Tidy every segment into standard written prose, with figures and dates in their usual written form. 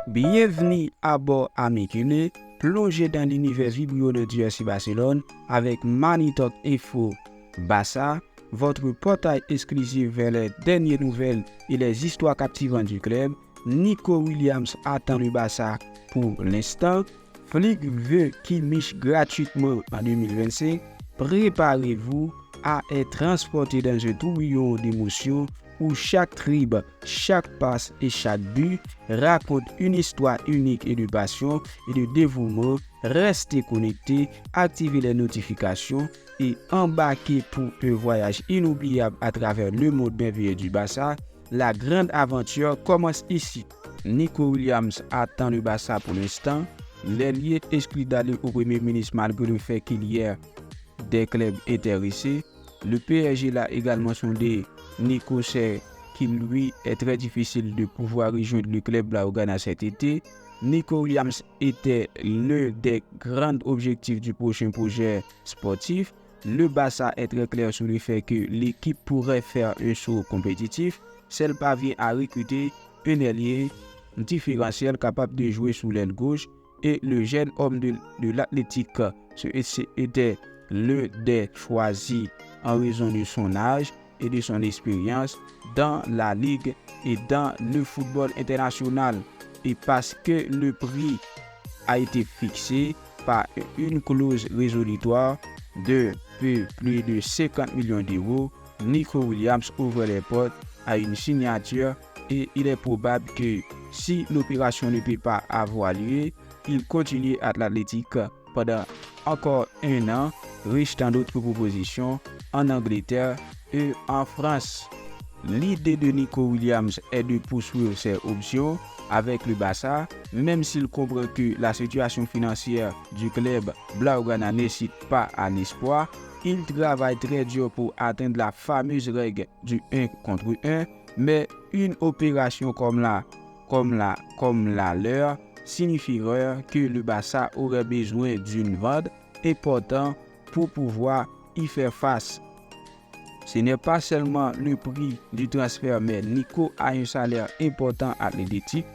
Bienvenue à bord Amikine, plongé dans l'univers vibrant du FC Barcelone avec Money Talk Info Barça, votre portail exclusif vers les dernières nouvelles et les histoires captivantes du club. Nico Williams attend le Barça pour l'instant. Flick veut Kimmich gratuitement en 2025. Préparez-vous à être transporté dans un tourbillon d'émotions où chaque dribble, chaque passe et chaque but raconte une histoire unique et de passion et de dévouement. Restez connectés, activez les notifications et embarquez pour un voyage inoubliable à travers le monde merveilleux du Barça. La grande aventure commence ici. Nico Williams attend le Barça pour l'instant. L'ailier exclut d'aller au Premier ministre malgré le fait qu'il y ait des clubs intéressés. Le PSG l'a également sondé. Nico sait qu'il lui est très difficile de pouvoir rejoindre le club Blaugrana cet été. Nico Williams était l'un des grands objectifs du prochain projet sportif. Le Barça est très clair sur le fait que l'équipe pourrait faire un saut compétitif. Celle parvient à recruter un ailier différentiel capable de jouer sous l'aile gauche et le jeune homme de l'Athletic était l'un des choisis en raison de son âge et de son expérience dans la ligue et dans le football international et parce que le prix a été fixé par une clause résolutoire de peu plus de 50 millions d'euros, Nico Williams ouvre les portes à une signature et il est probable que si l'opération ne peut pas avoir lieu, il continue à l'Athletic pendant encore un an, riche dans d'autres propositions en Angleterre et en France. L'idée de Nico Williams est de poursuivre ses options avec le Barça, même s'il comprend que la situation financière du club Blaugrana n'incite pas à l'espoir. Il travaille très dur pour atteindre la fameuse règle du 1 contre 1, mais une opération comme la leur signifierait que le Barça aurait besoin d'une vente importante pour pouvoir y faire face. Ce n'est pas seulement le prix du transfert, mais Nico a un salaire important athlétique.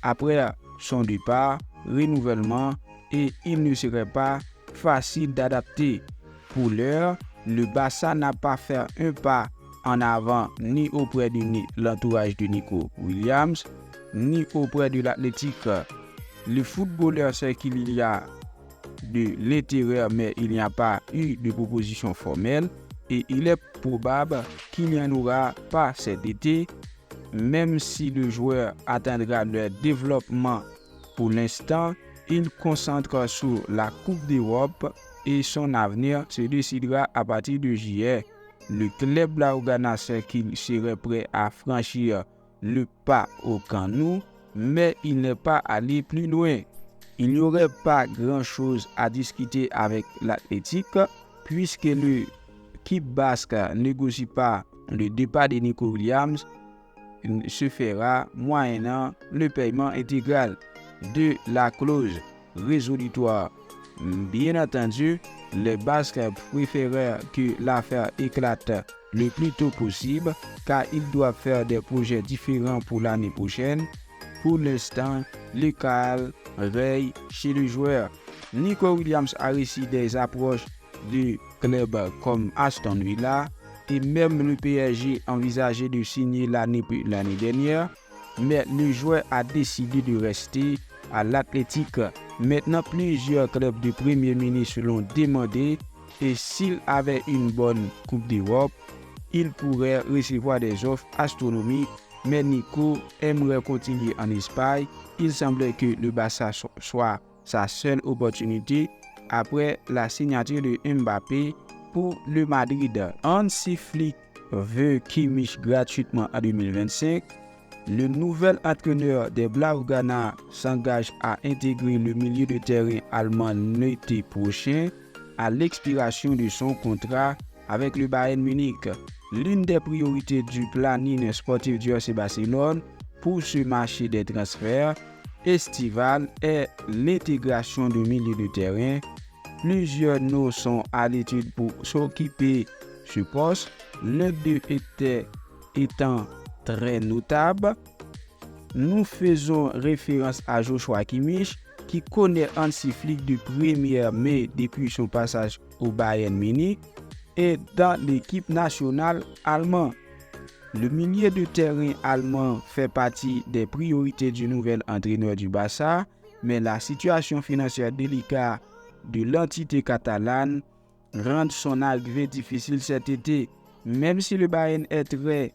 Après son départ, renouvellement, et il ne serait pas facile d'adapter. Pour l'heure, le Barça n'a pas fait un pas en avant ni auprès de l'entourage de Nico Williams, ni auprès de l'Athletic. Le footballeur sait qu'il y a de l'intérêt, mais il n'y a pas eu de proposition formelle et il est probable qu'il n'y en aura pas cet été, même si le joueur atteindra le développement. Pour l'instant, il concentre sur la Coupe d'Europe et son avenir se décidera à partir de juillet. Le club Blaugrana sait qu'il serait prêt à franchir le pas au Camp Nou, mais il n'est pas allé plus loin. Il n'y aurait pas grand-chose à discuter avec l'Athletic puisque l'équipe basque négocie pas le départ de Nico Williams se fera moyennant le paiement intégral de la clause résolutoire. Bien entendu, les Basques préfèrent que l'affaire éclate le plus tôt possible car ils doivent faire des projets différents pour l'année prochaine. Pour l'instant, le calme règne chez le joueur. Nico Williams a reçu des approches de clubs comme Aston Villa et même le PSG envisageait de signer l'année dernière, mais le joueur a décidé de rester à l'Athletic. Maintenant, plusieurs clubs de Premier ministre l'ont demandé et s'il avait une bonne Coupe d'Europe, il pourrait recevoir des offres astronomiques. Mais Nico aimerait continuer en Espagne. Il semblait que le Barça soit sa seule opportunité après la signature de Mbappé pour le Madrid. Hansi Flick veut Kimmich gratuitement en 2025. Le nouvel entraîneur des Blaugrana s'engage à intégrer le milieu de terrain allemand l'été prochain à l'expiration de son contrat avec le Bayern Munich. L'une des priorités du planning sportif du FC Barcelone pour ce marché des transferts estival est l'intégration du milieu de terrain. Plusieurs noms sont à l'étude pour s'occuper de ce poste. L'un d'eux étant très notable. nous faisons référence à Joshua Kimmich qui connaît Hansi Flick du 1er mai depuis son passage au Bayern Munich et dans l'équipe nationale allemande. Le milieu de terrain allemand fait partie des priorités du nouvel entraîneur du Barça, mais la situation financière délicate de l'entité catalane rend son arrivée difficile cet été. Même si le Bayern est très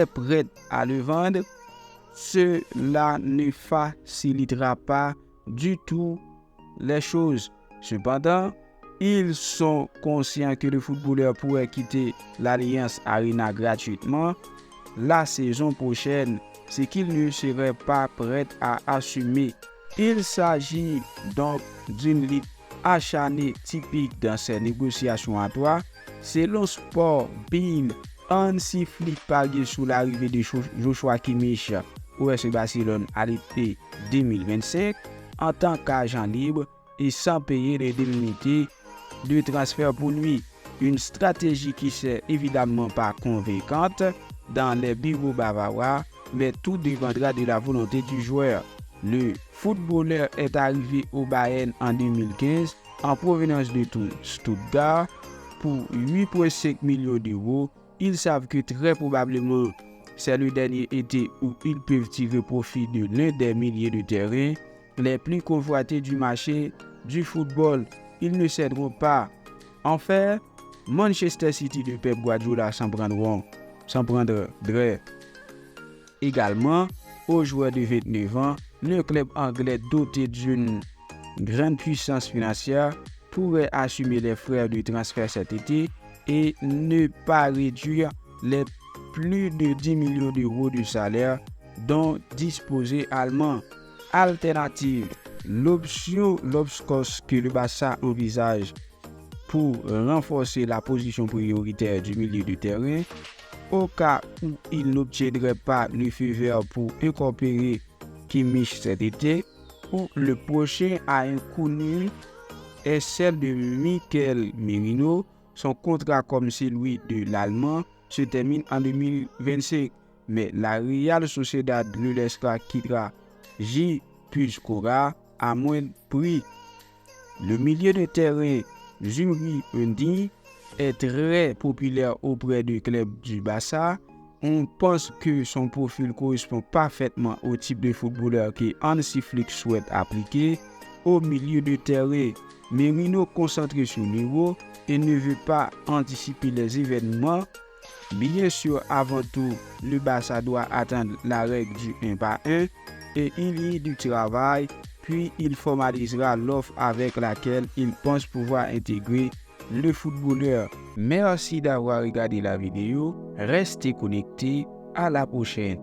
prêt à le vendre, cela ne facilitera pas du tout les choses. Cependant, ils sont conscients que le footballeur pourrait quitter l'Allianz Arena gratuitement la saison prochaine, ce qu'il ne serait pas prêt à assumer. Il s'agit donc d'une lutte acharnée typique dans ces négociations à trois. Selon Sport Bill, Hansi Flick pariait sur l'arrivée de Joshua Kimmich au FC Barcelone à l'été 2025 en tant qu'agent libre et sans payer les indemnités de transfert pour lui. Une stratégie qui n'est évidemment pas convaincante dans les bureaux bavarois, mais tout dépendra de la volonté du joueur. Le footballeur est arrivé au Bayern en 2015 en provenance de Stuttgart pour 8,5 millions d'euros. Ils savent que très probablement c'est le dernier été où ils peuvent tirer profit de l'un des milliers de terrains les plus convoités du marché du football. Ils ne céderont pas. En fait, Manchester City de Pep Guardiola s'en prendrait également aux joueurs de 29 ans. Le club anglais doté d'une grande puissance financière pourrait assumer les frais de transfert cet été et ne pas réduire les plus de 10 millions d'euros de salaire dont disposait Allemand. Alternative, l'option que le Barça envisage pour renforcer la position prioritaire du milieu de terrain au cas où il n'obtiendrait pas le feu vert pour incorporer Kimmich cet été, ou le prochain à un coup nul est celle de Mikel Merino. Son contrat comme celui de l'Allemand se termine en 2025, mais la Real Sociedad le laissera quittera J. Puskora à moins de prix. Le milieu de terrain Juri Undi est très populaire auprès du club du Barça. On pense que son profil correspond parfaitement au type de footballeur que Hansi Flick souhaite appliquer au milieu de terrain. Merino concentré sur le niveau et ne veut pas anticiper les événements. Bien sûr, avant tout, le Barça doit atteindre la règle du 1 par 1 et il y a du travail, puis il formalisera l'offre avec laquelle il pense pouvoir intégrer le footballeur. Merci d'avoir regardé la vidéo. Restez connectés. À la prochaine.